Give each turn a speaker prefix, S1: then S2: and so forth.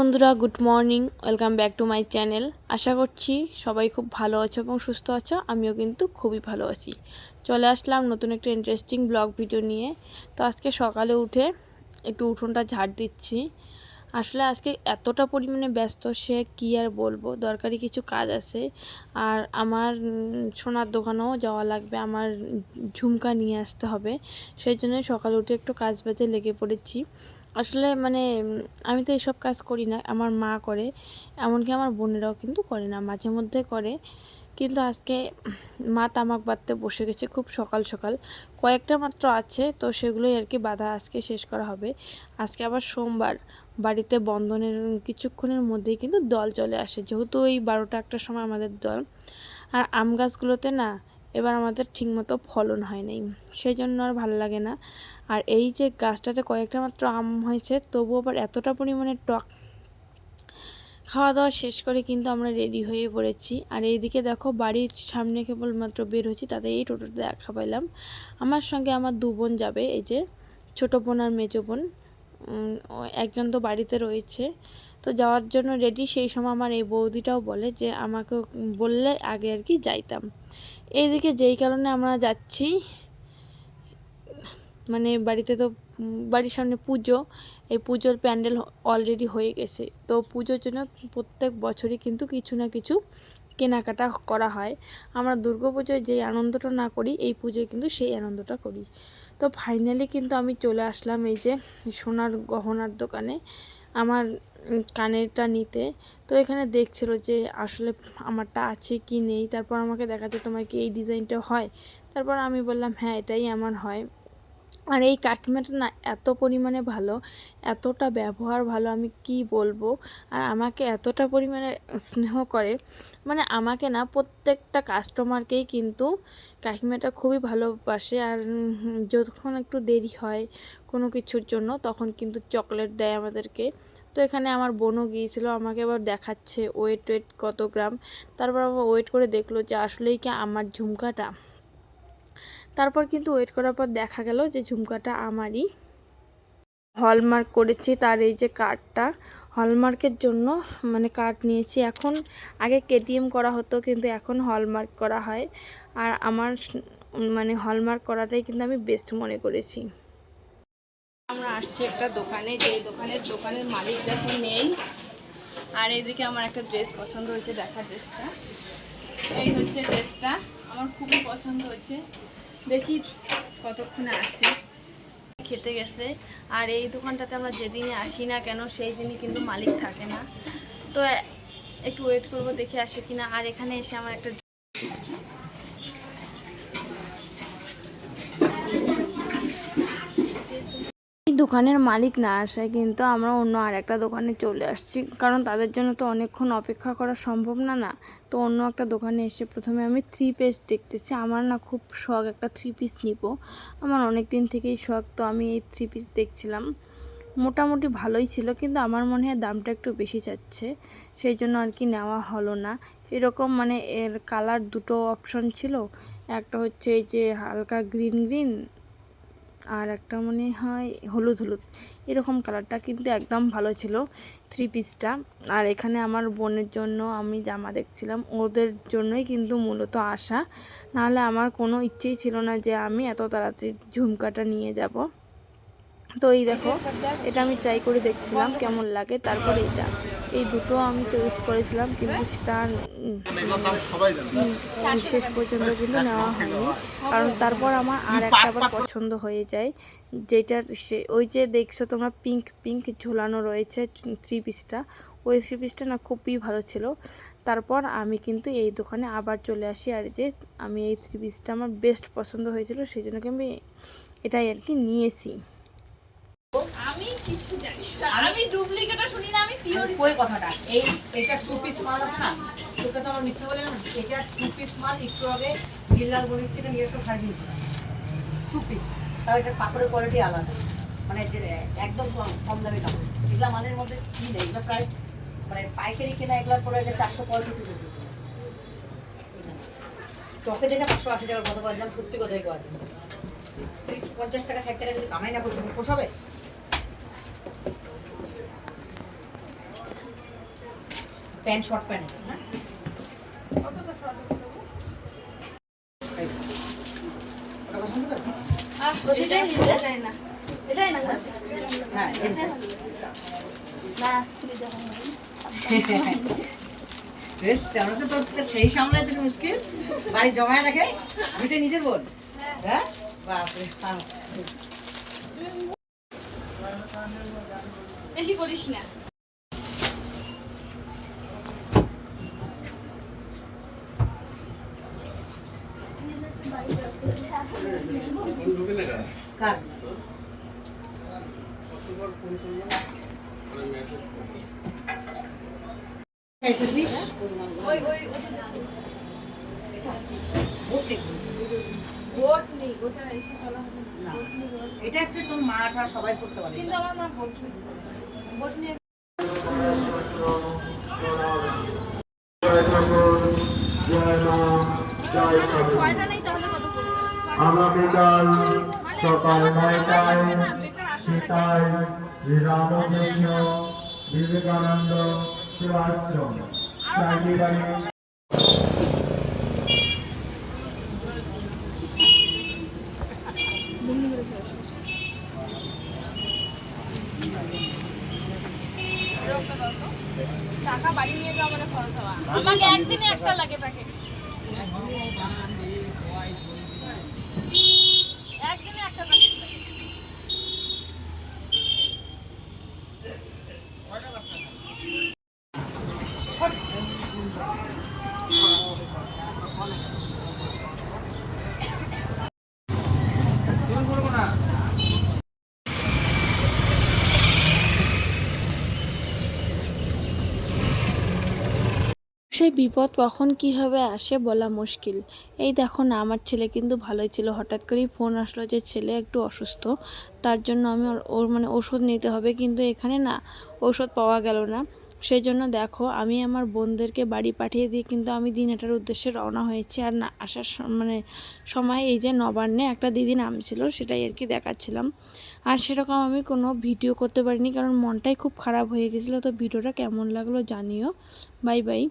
S1: বন্ধুরা, good morning, welcome back to my channel. আশা করছি সবাই খুব ভালো আছো এবং সুস্থ আছো। আমিও কিন্তু খুবই ভালো আছি। চলে আসলাম নতুন একটা ইন্টারেস্টিং ব্লগ ভিডিও নিয়ে। তো আজকে সকালে উঠে একটু উঠোনটা ঝাড় দিচ্ছি। আসলে আজকে এতটা পরিমাণে ব্যস্ত, সে কী আর বলবো। দরকারি কিছু কাজ আছে, আর আমার সোনার দোকানেও যাওয়া লাগবে, আমার ঝুমকা নিয়ে আসতে হবে। সেই জন্য সকালে উঠে একটু কাজ বাজে লেগে পড়েছি। আসলে আমি তো এইসব কাজ করি না, আমার মা করে, এমনকি আমার বোনেরাও কিন্তু করে না, মাঝে মধ্যে করে। কিন্তু আজকে মা তামাক বাঁধতে বসে গেছে খুব সকাল সকাল। কয়েকটা মাত্র আছে, তো সেগুলোই আর কি বাঁধা আজকে শেষ করা হবে। আজকে আবার সোমবার, বাড়িতে বন্ধনের কিছুক্ষণের মধ্যেই কিন্তু দল চলে আসে, যেহেতু ওই 12টা-1টার সময় আমাদের দল। আর আম গাছগুলোতে না এবার আমাদের ঠিকমতো ফলন হয় নাই, সেই জন্য আর ভালো লাগে না। আর এই যে গাছটাতে কয়েকটা মাত্র আম হয়েছে, তবুও আবার এতটা পরিমাণে টক। খাওয়া দাওয়া শেষ করে কিন্তু আমরা রেডি হয়ে পড়েছি। আর এইদিকে দেখো, বাড়ির সামনে কেবলমাত্র বের হয়েছি, তাতে এই টোটোটা দেখা পাইলাম। আমার সঙ্গে আমার 2 বোন যাবে, এই যে ছোটো বোন আর মেজো বোন। একজন তো বাড়িতে রয়েছে, তো যাওয়ার জন্য রেডি। সেই সময় আমার এই বৌদিটাও বলে যে আমাকে বললে আগে আর কি যাইতাম। এইদিকে যেই কারণে আমরা যাচ্ছি, বাড়িতে তো বাড়ির সামনে পুজো, এই পুজোর প্যান্ডেল অলরেডি হয়ে গেছে। তো পুজোর জন্য প্রত্যেক বছরই কিন্তু কিছু না কিছু কেনাকাটা করা হয়। আমরা দুর্গাপুজোয় যেই আনন্দটা না করি, এই পুজোয় কিন্তু সেই আনন্দটা করি। তো ফাইনালি কিন্তু আমি চলে আসলাম এই যে সোনার গহনার দোকানে আমার কানেরটা নিতে। তো এখানে দেখছিল যে আসলে আমারটা আছে কি নেই। তারপর আমাকে দেখাচ্ছে, তোমার কি এই ডিজাইনটা হয়? তারপর আমি বললাম হ্যাঁ, এটাই আমার হয়। আর এই কাকিমাটা না এত পরিমাণে ভালো, এতটা ব্যবহার ভালো, আমি কি বলবো। আর আমাকে এতটা পরিমাণে স্নেহ করে, আমাকে না প্রত্যেকটা কাস্টমারকেই কিন্তু কাকিমাটা খুবই ভালোবাসে। আর যখন একটু দেরি হয় কোনো কিছুর জন্য, তখন কিন্তু চকলেট দেয় আমাদেরকে। তো এখানে আমার বোনও গিয়েছিল, আমাকে আবার দেখাচ্ছে ওয়েট কত গ্রাম। তারপর আবার ওয়েট করে দেখলো যে আসলেই কি আমার ঝুমকাটা। তারপর কিন্তু ওয়েট করার পর দেখা গেল যে ঝুমকাটা আমারই। হলমার্ক করেছি তার এই যে কার্ডটা, হলমার্কের জন্য কার্ড নিয়েছি। এখন আগে কেটিএম করা হতো, কিন্তু এখন হলমার্ক করা হয়। আর আমার হলমার্ক করাটাই কিন্তু আমি বেস্ট মনে করেছি। আমরা আসছি একটা দোকানে, যেই দোকানের মালিক দেখুন নেই। আর এইদিকে আমার একটা ড্রেস পছন্দ হয়েছে, দেখা ড্রেসটা, এই হচ্ছে ড্রেসটা, আমার খুবই পছন্দ হয়েছে। দেখি কতক্ষণে আসে। খেতে গেছে। আর এই দোকানটাতে আমরা যেদিনই আসি না কেন, সেই দিনই কিন্তু মালিক থাকে না। তো একটু ওয়েট করবো, দেখে আসে কিনা। আর এখানে এসে আমার একটা দোকানের মালিক না আসায় কিন্তু আমরা অন্য আরেকটা দোকানে চলে আসছি, কারণ তাদের জন্য তো অনেকক্ষণ অপেক্ষা করা সম্ভব না। তো অন্য একটা দোকানে এসে প্রথমে আমি 3 পিস দেখতেছি। আমার না খুব শখ একটা 3 পিস নিব, আমার অনেক দিন থেকেই শখ। তো আমি এই 3 পিস দেখছিলাম, মোটামুটি ভালোই ছিল, কিন্তু আমার মনে হয় দামটা একটু বেশি চাচ্ছে, সেই জন্য আর কি নেওয়া হলো না। এরকম এর কালার দুটো অপশন ছিল, একটা হচ্ছে এই যে হালকা গ্রিন আর একটা মনে হয় হলুদ, এরকম কালারটা কিন্তু একদম ভালো ছিল 3 পিসটা। আর এখানে আমার বোনের জন্য আমি জামা দেখছিলাম, ওদের জন্যই কিন্তু মূলত আসা, নাহলে আমার কোনো ইচ্ছেই ছিল না যে আমি এত তাড়াতাড়ি ঝুমকাটা নিয়ে যাব। তো এই দেখো, এটা আমি ট্রাই করে দেখছিলাম কেমন লাগে। তারপরে এই দুটো আমি চয়েস করেছিলাম, কিন্তু সেটা কি শেষ পর্যন্ত কিন্তু নেওয়া হয়নি, কারণ তারপর আমার আর একটা আবার পছন্দ হয়ে যায়, যেটার ওই যে দেখছো তোমরা পিঙ্ক ঝোলানো রয়েছে 3 পিসটা, ওই 3 পিসটা না খুবই ভালো ছিল। তারপর আমি কিন্তু এই দোকানে আবার চলে আসি। আর যে আমি এই 3 পিসটা আমার বেস্ট পছন্দ হয়েছিল, সেই জন্য আমি এটাই আর কি নিয়েছি। আমি কিছু জানি না, আমি ডুপ্লিকেটটা শুনি না, আমি পিওর
S2: কই কথাটা। এটা 2 পিস মাল আছে না, তোকে তো আমার মিথ্যে বলে না। এটা 2 পিস মাল একটু আগে গিল্লাল বনির থেকে নিয়ে এসে ছাড় দিয়েছিল 2 পিস। তাও এটা কাপড়ের কোয়ালিটি আলাদা, যে একদম কম দামি কাপড়। এগুলা মালের মধ্যে কি নেই, এগুলো প্রায় পাইকারি কেনা এগুলোর পরে 465 টাকা। তোকে যেটা 580 টাকার কথা বললাম, সত্যি কথাই কয় 50 টাকা 60 টাকা যদি কামাই না করতে পোষাবে। প্যান্ট শর্ট প্যান্ট, হ্যাঁ ওটা পছন্দ করো? হ্যাঁ এম সাইজ। বেশ, তেমন তো তোর সেই সামলায় তুমি মুশকিল, বাড়ি জমায় রাখে দুটো নিজের বোন। হ্যাঁ বাপরে,
S1: বেশি করিস না।
S2: কার খাইতেছিস?
S1: ওই ভোট নেই, ওটা এসে বলা হবে না।
S2: এটা হচ্ছে তোর মাটা সবাই করতে পারে।
S1: কিন্তু আমার মা ভোট নেই। ভোট নিয়ে ছয়টা নেই তাহলে কত করবো?
S3: আগামীকাল সকাল 9টায় সীতায় শ্রীরামকৃষ্ণ বিবেকানন্দ সুভাষচন্দ্র চাইবাড়ি
S1: টাকা বাড়ি নিয়ে যাওয়া মানে খরচ হওয়া। আমাকে একদিনে একটা লাগে প্যাকেট। একদিনে একটা প্যাকেট লাগে। সেই বিপদ কখন কিভাবে আসে বলা মুশকিল। এই দেখো না, আমার ছেলে কিন্তু ভালোই ছিল, হঠাৎ করেই ফোন আসলো যে ছেলে একটু অসুস্থ, তার জন্য আমি ওর মানে ওষুধ নিতে হবে, কিন্তু এখানে না ওষুধ পাওয়া গেল না। সেই জন্য দেখো আমি আমার বোনদেরকে বাড়ি পাঠিয়ে দিয়ে কিন্তু আমি দিনহাটার উদ্দেশ্যে রওনা হয়েছি। আর না আসার মানে সময় এই যে নবান্নে একটা দিদি নামছিল, সেটাই আর কি দেখাচ্ছিলাম। আর সেরকম আমি কোনো ভিডিও করতে পারিনি, কারণ মনটাই খুব খারাপ হয়ে গেছিলো। তো ভিডিওটা কেমন লাগলো জানিও। Bye bye.